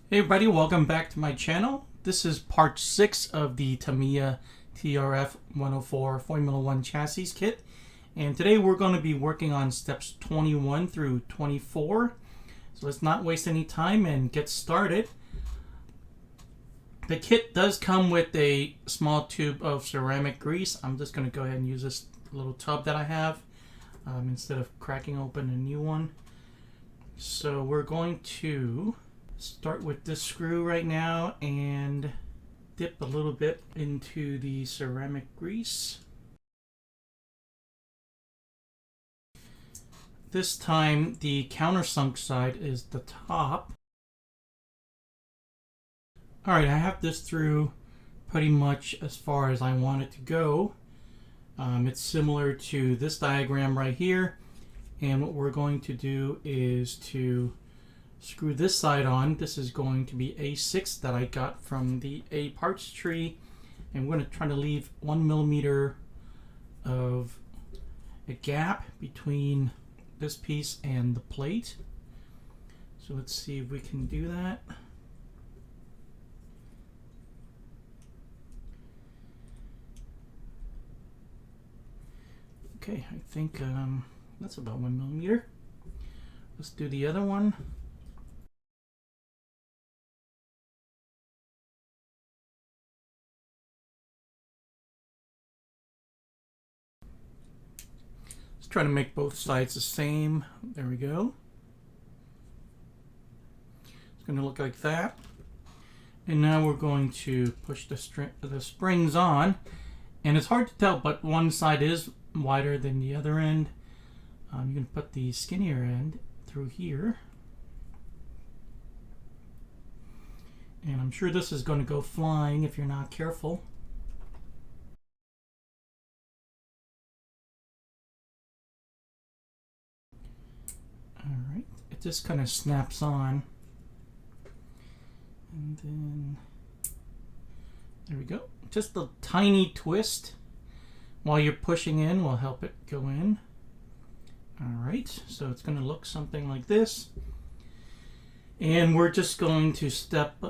Hey everybody, welcome back to my channel. This is part 6 of the Tamiya TRF104 Formula 1 Chassis kit. And today we're going to be working on steps 21 through 24. So let's not waste any time and get started. The kit does come with a small tube of ceramic grease. I'm just going to go ahead and use this little tub that I have instead of cracking open a new one. So we're going to start with this screw right now and dip a little bit into the ceramic grease. This time the countersunk side is the top. Alright, I have this through pretty much as far as I want it to go. It's similar to this diagram right here, and what we're going to do is to screw this side on. This is going to be A6 that I got from the A parts tree, and we're going to try to leave 1 millimeter of a gap between this piece and the plate. So let's see if we can do that. Okay, I think that's about 1 millimeter. Let's do the other one. Try to make both sides the same. There we go. It's going to look like that. And now we're going to push the springs on. And it's hard to tell, but one side is wider than the other end. You can put the skinnier end through here. And I'm sure this is going to go flying if you're not careful. Alright, it just kind of snaps on. And then, there we go. Just a tiny twist while you're pushing in will help it go in. Alright, so it's going to look something like this. And we're just going to step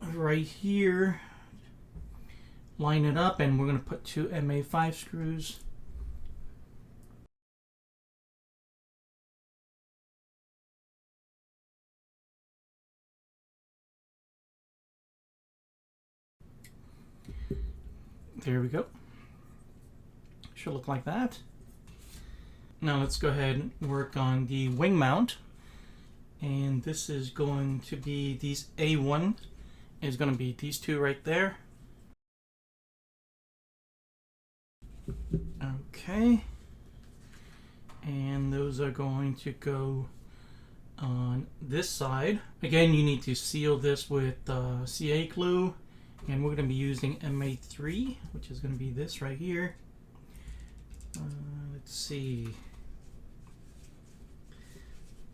right here, line it up, and we're going to put 2 MA5 screws. There we go. Should look like that. Now let's go ahead and work on the wing mount. And this is going to be these A1 is going to be these two right there. Okay. And those are going to go on this side. Again, you need to seal this with CA glue. And we're going to be using MA3, which is going to be this right here. Let's see.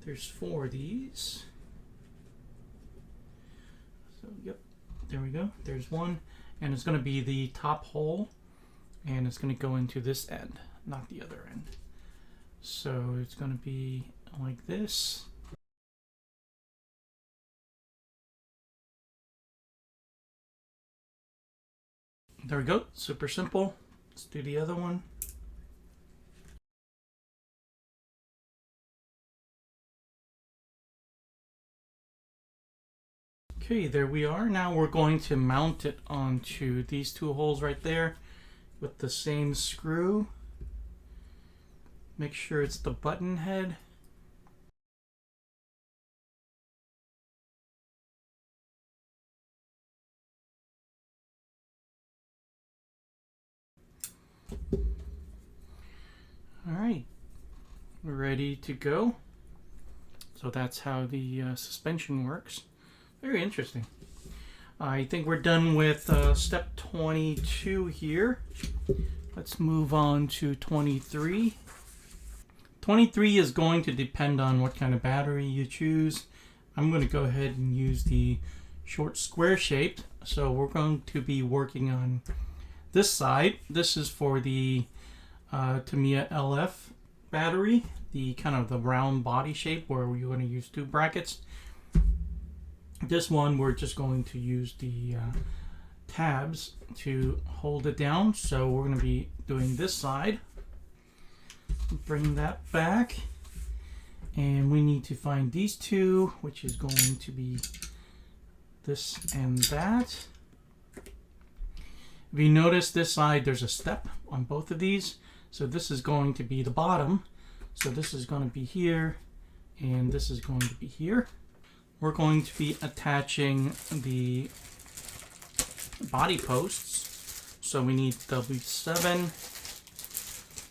There's 4 of these. So, yep, there we go. There's one. And it's going to be the top hole. And it's going to go into this end, not the other end. So it's going to be like this. There we go, super simple. Let's do the other one. Okay, there we are. Now we're going to mount it onto these 2 holes right there with the same screw. Make sure it's the button head. Alright, we're ready to go. So that's how the suspension works. Very interesting. I think we're done with step 22 here. Let's move on to 23. 23 is going to depend on what kind of battery you choose. I'm going to go ahead and use the short square shaped. So we're going to be working on this side. This is for the Tamiya LF battery, the kind of the round body shape where you're going to use 2 brackets. This one we're just going to use the tabs to hold it down. So we're going to be doing this side. Bring that back. And we need to find these two, which is going to be this and that. If you notice this side, there's a step on both of these. So this is going to be the bottom. So this is going to be here, and this is going to be here. We're going to be attaching the body posts. So we need W7,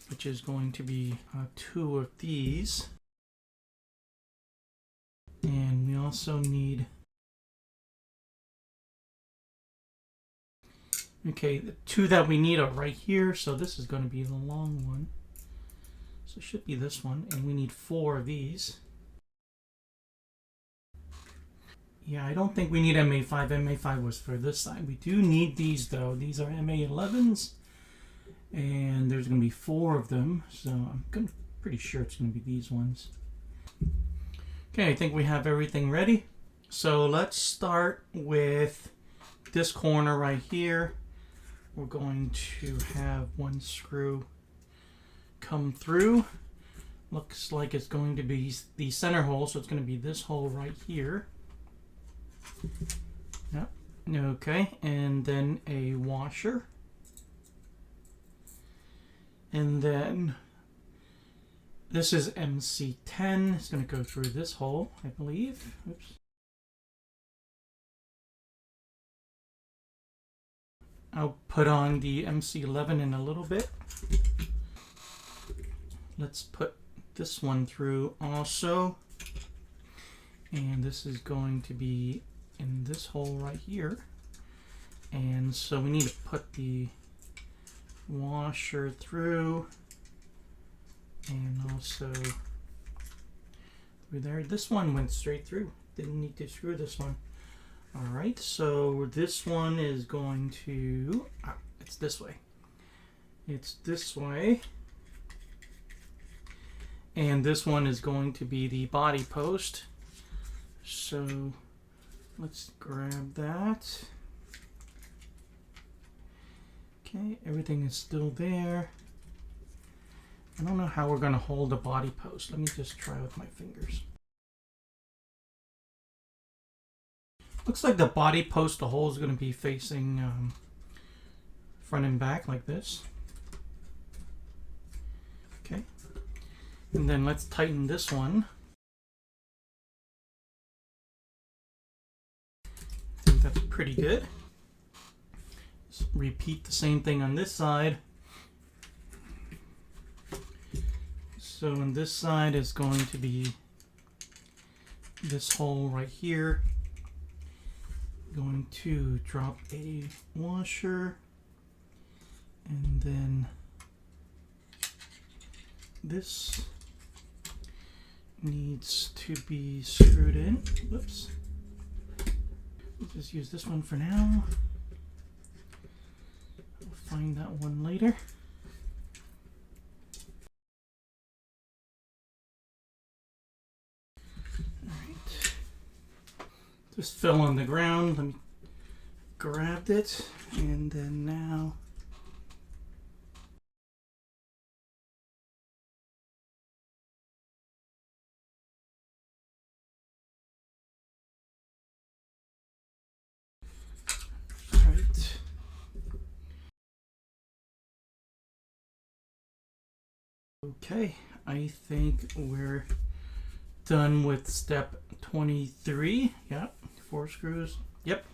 which is going to be 2 of these. And we also need, okay, the 2 that we need are right here. So this is going to be the long one. So it should be this one. And we need 4 of these. Yeah, I don't think we need MA5. MA5 was for this side. We do need these though. These are MA11s. And there's going to be 4 of them. So I'm pretty sure it's going to be these ones. Okay, I think we have everything ready. So let's start with this corner right here. We're going to have one screw come through. Looks like it's going to be the center hole, so it's going to be this hole right here. Yep. Okay, and then a washer. And then this is MC10. It's going to go through this hole, I believe. Oops. I'll put on the MC11 in a little bit. Let's put this one through also. And this is going to be in this hole right here. And so we need to put the washer through. And also through there. This one went straight through. Didn't need to screw this one. Alright, so this one is going to, it's this way. It's this way. And this one is going to be the body post. So let's grab that. Okay, everything is still there. I don't know how we're going to hold the body post. Let me just try with my fingers. Looks like the body post, the hole is going to be facing front and back like this. Okay. And then let's tighten this one. I think that's pretty good. Let's repeat the same thing on this side. So on this side is going to be this hole right here. Going to drop a washer, and then this needs to be screwed in. Whoops. We'll just use this one for now. We'll find that one later. Just fell on the ground. Let me grab it, and then now right. Okay, I think we're done with step 23. Yep. 4 screws. Yep.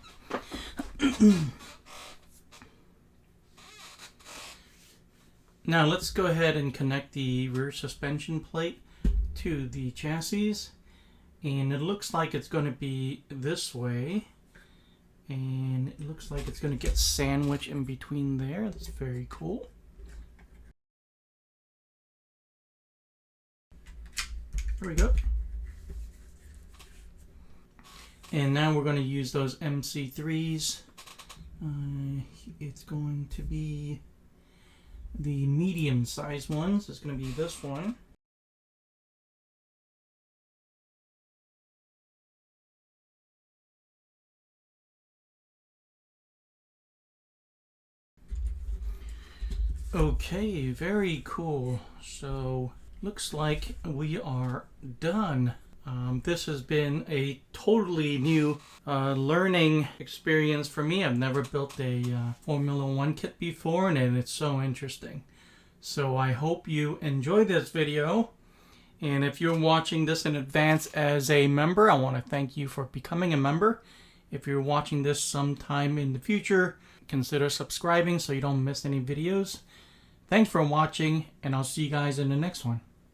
Now let's go ahead and connect the rear suspension plate to the chassis. And it looks like it's going to be this way. And it looks like it's going to get sandwiched in between there. That's very cool. There we go. And now we're going to use those MC3s. It's going to be the medium size ones. It's going to be this one. Okay, very cool. So looks like we are done. This has been a totally new learning experience for me. I've never built a Formula One kit before, and it's so interesting. So I hope you enjoy this video. And if you're watching this in advance as a member, I want to thank you for becoming a member. If you're watching this sometime in the future, consider subscribing so you don't miss any videos. Thanks for watching, and I'll see you guys in the next one.